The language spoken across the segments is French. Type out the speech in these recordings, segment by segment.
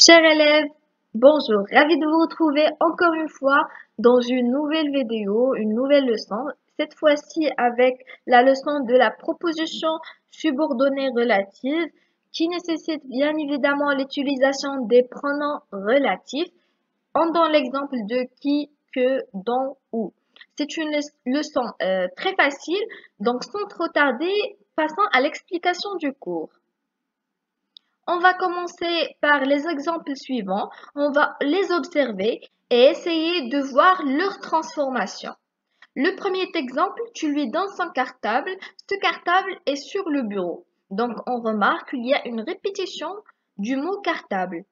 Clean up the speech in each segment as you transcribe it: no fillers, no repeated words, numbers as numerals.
Chers élèves, bonjour, ravi de vous retrouver encore une fois dans une nouvelle vidéo, une nouvelle leçon, cette fois-ci avec la leçon de la proposition subordonnée relative qui nécessite bien évidemment l'utilisation des pronoms relatifs en donnant l'exemple de qui, que, dont, où. C'est une leçon très facile, donc sans trop tarder, passons à l'explication du cours. On va commencer par les exemples suivants. On va les observer et essayer de voir leur transformation. Le premier exemple, tu lui donnes son cartable. Ce cartable est sur le bureau. Donc, on remarque qu'il y a une répétition du mot cartable.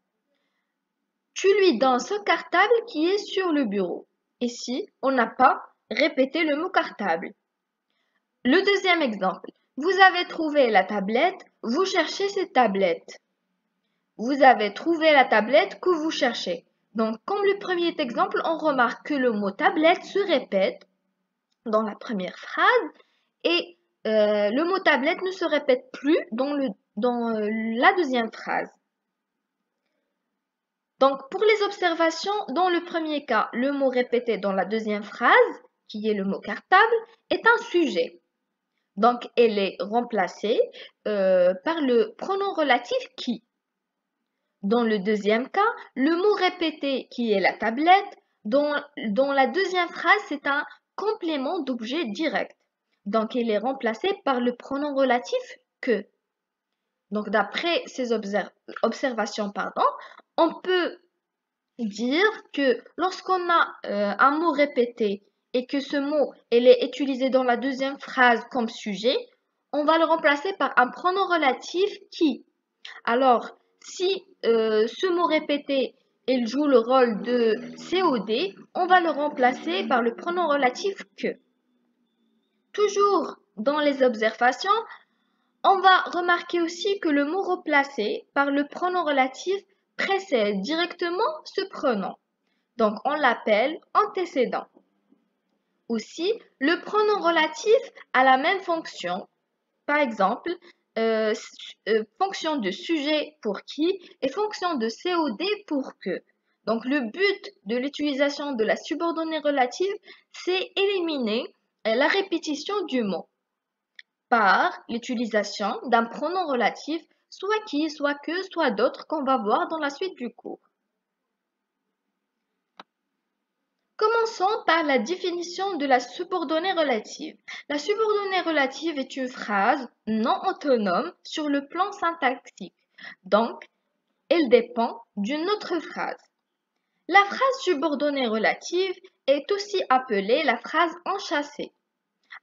Tu lui donnes ce cartable qui est sur le bureau. Ici, on n'a pas répété le mot cartable. Le deuxième exemple, vous avez trouvé la tablette, vous cherchez cette tablette. Vous avez trouvé la tablette que vous cherchez. Donc, comme le premier exemple, on remarque que le mot tablette se répète dans la première phrase et le mot tablette ne se répète plus dans la deuxième phrase. Donc, pour les observations, dans le premier cas, le mot répété dans la deuxième phrase, qui est le mot cartable, est un sujet. Donc, elle est remplacée par le pronom relatif qui. Dans le deuxième cas, le mot répété qui est la tablette, dans la deuxième phrase, c'est un complément d'objet direct. Donc, il est remplacé par le pronom relatif que. Donc, d'après ces observations, on peut dire que lorsqu'on a un mot répété et que ce mot est utilisé dans la deuxième phrase comme sujet, on va le remplacer par un pronom relatif qui. Alors, si ce mot répété, il joue le rôle de COD, on va le remplacer par le pronom relatif que. Toujours dans les observations, on va remarquer aussi que le mot remplacé par le pronom relatif précède directement ce pronom. Donc, on l'appelle antécédent. Aussi, le pronom relatif a la même fonction. Par exemple, fonction de sujet pour qui et fonction de COD pour que. Donc, le but de l'utilisation de la subordonnée relative, c'est éliminer la répétition du mot par l'utilisation d'un pronom relatif, soit qui, soit que, soit d'autres qu'on va voir dans la suite du cours. Commençons par la définition de la subordonnée relative. La subordonnée relative est une phrase non autonome sur le plan syntaxique. Donc, elle dépend d'une autre phrase. La phrase subordonnée relative est aussi appelée la phrase enchâssée,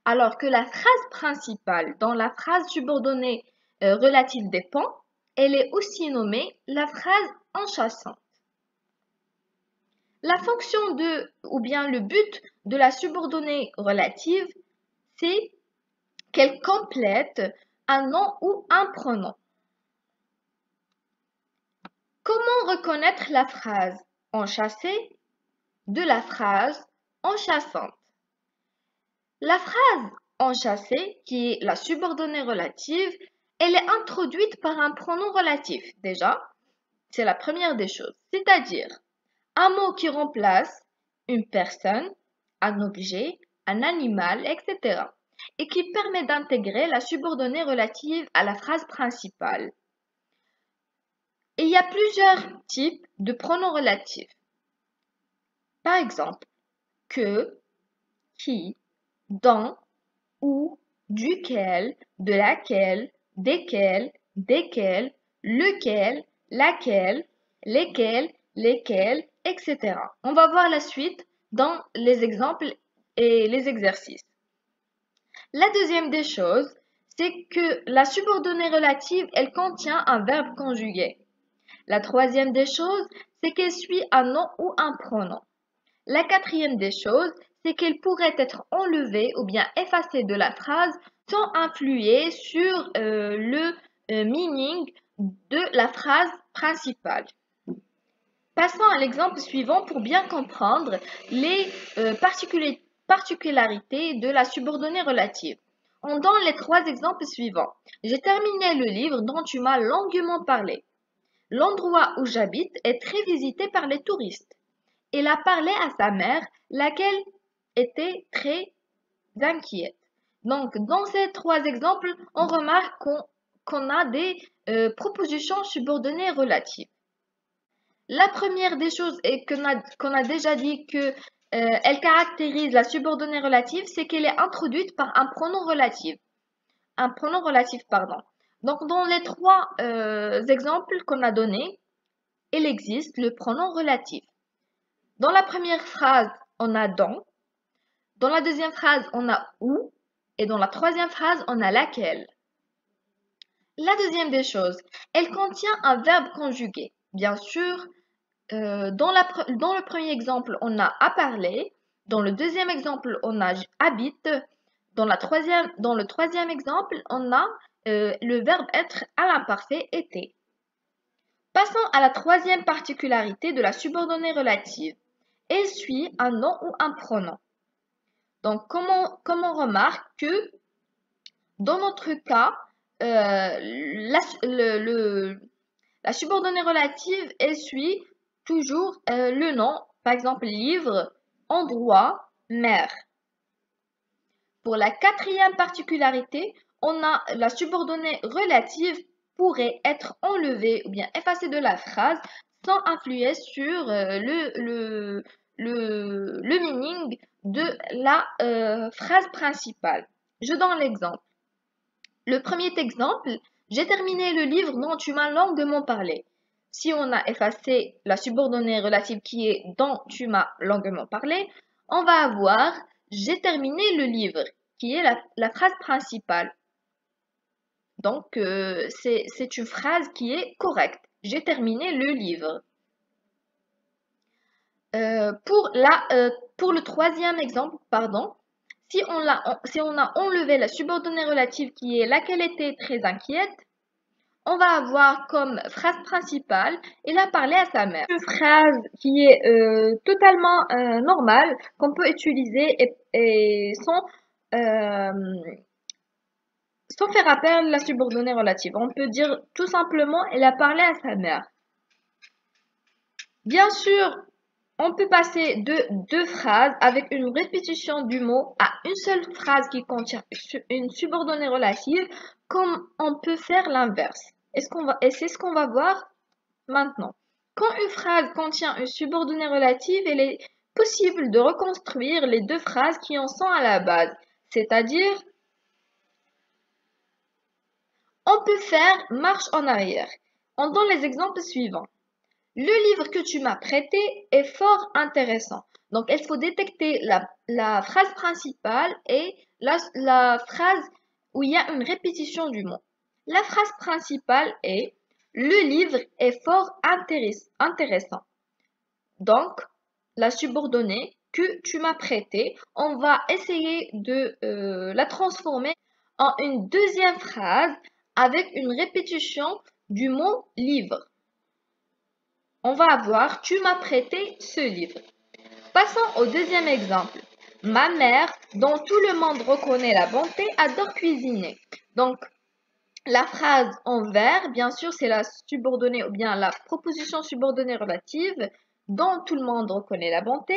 alors que la phrase principale dans la phrase subordonnée relative dépend, elle est aussi nommée la phrase enchâssante. La fonction ou bien le but de la subordonnée relative, c'est qu'elle complète un nom ou un pronom. Comment reconnaître la phrase enchâssée de la phrase enchâssante? La phrase enchâssée, qui est la subordonnée relative, elle est introduite par un pronom relatif. Déjà, c'est la première des choses, c'est-à-dire un mot qui remplace une personne, un objet, un animal, etc. et qui permet d'intégrer la subordonnée relative à la phrase principale. Et il y a plusieurs types de pronoms relatifs. Par exemple, que, qui, dont, où, duquel, de laquelle, desquels, desquels, lequel, laquelle, lesquels, lesquels, etc. On va voir la suite dans les exemples et les exercices. La deuxième des choses, c'est que la subordonnée relative, elle contient un verbe conjugué. La troisième des choses, c'est qu'elle suit un nom ou un pronom. La quatrième des choses, c'est qu'elle pourrait être enlevée ou bien effacée de la phrase sans influer sur le meaning de la phrase principale. Passons à l'exemple suivant pour bien comprendre les particularités de la subordonnée relative. On donne les trois exemples suivants. J'ai terminé le livre dont tu m'as longuement parlé. L'endroit où j'habite est très visité par les touristes. Il a parlé à sa mère, laquelle était très inquiète. Donc, dans ces trois exemples, on remarque qu'on a des propositions subordonnées relatives. La première des choses est qu'on a déjà dit que elle caractérise la subordonnée relative, c'est qu'elle est introduite par un pronom relatif. Un pronom relatif, pardon. Donc, dans les trois exemples qu'on a donnés, il existe le pronom relatif. Dans la première phrase, on a dans. Dans la deuxième phrase, on a où. Et dans la troisième phrase, on a laquelle. La deuxième des choses, elle contient un verbe conjugué. Bien sûr, dans le premier exemple, on a à parler. Dans le deuxième exemple, on a habite. Dans le troisième exemple, on a le verbe être à l'imparfait était. Passons à la troisième particularité de la subordonnée relative. Elle suit un nom ou un pronom. Donc, comme on remarque que dans notre cas, la subordonnée relative, elle suit toujours le nom, par exemple livre, endroit, mer. Pour la quatrième particularité, on a la subordonnée relative pourrait être enlevée ou bien effacée de la phrase sans influer sur le meaning de la phrase principale. Je donne l'exemple. Le premier exemple, j'ai terminé le livre dont tu m'as longuement parlé. Si on a effacé la subordonnée relative qui est dont tu m'as longuement parlé, on va avoir j'ai terminé le livre qui est la phrase principale. Donc, c'est une phrase qui est correcte. J'ai terminé le livre. Pour le troisième exemple, pardon, si on a enlevé la subordonnée relative qui est laquelle était très inquiète, on va avoir comme phrase principale, il a parlé à sa mère. Une phrase qui est totalement normale, qu'on peut utiliser et sans faire appel à la subordonnée relative. On peut dire tout simplement, il a parlé à sa mère. Bien sûr, on peut passer de deux phrases avec une répétition du mot à une seule phrase qui contient une subordonnée relative, comme on peut faire l'inverse. Et c'est ce qu'on va voir maintenant. Quand une phrase contient une subordonnée relative, il est possible de reconstruire les deux phrases qui en sont à la base. C'est-à-dire, on peut faire marche en arrière. On donne les exemples suivants. Le livre que tu m'as prêté est fort intéressant. Donc, il faut détecter la phrase principale et la phrase où il y a une répétition du mot. La phrase principale est « Le livre est fort intéressant ». Donc, la subordonnée que tu m'as prêtée, on va essayer de la transformer en une deuxième phrase avec une répétition du mot « livre ». On va avoir « Tu m'as prêté ce livre ». Passons au deuxième exemple. Ma mère, dont tout le monde reconnaît la bonté, adore cuisiner. Donc, la phrase en vers, bien sûr, c'est la subordonnée ou bien la proposition subordonnée relative, dont tout le monde reconnaît la bonté.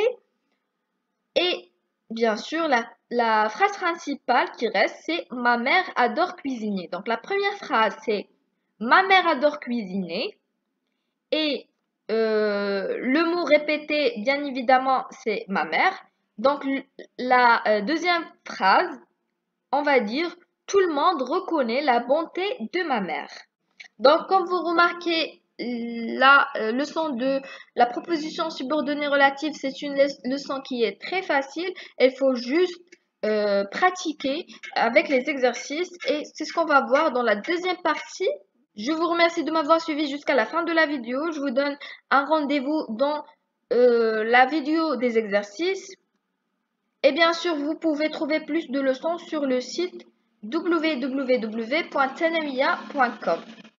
Et bien sûr, la phrase principale qui reste, c'est ma mère adore cuisiner. Donc, la première phrase, c'est ma mère adore cuisiner. Et le mot répété, bien évidemment, c'est ma mère. Donc, la deuxième phrase, on va dire tout le monde reconnaît la bonté de ma mère. Donc, comme vous remarquez, la leçon de la proposition subordonnée relative, c'est une leçon qui est très facile. Il faut juste pratiquer avec les exercices et c'est ce qu'on va voir dans la deuxième partie. Je vous remercie de m'avoir suivi jusqu'à la fin de la vidéo. Je vous donne un rendez-vous dans la vidéo des exercices. Et bien sûr, vous pouvez trouver plus de leçons sur le site www.tanawia.com.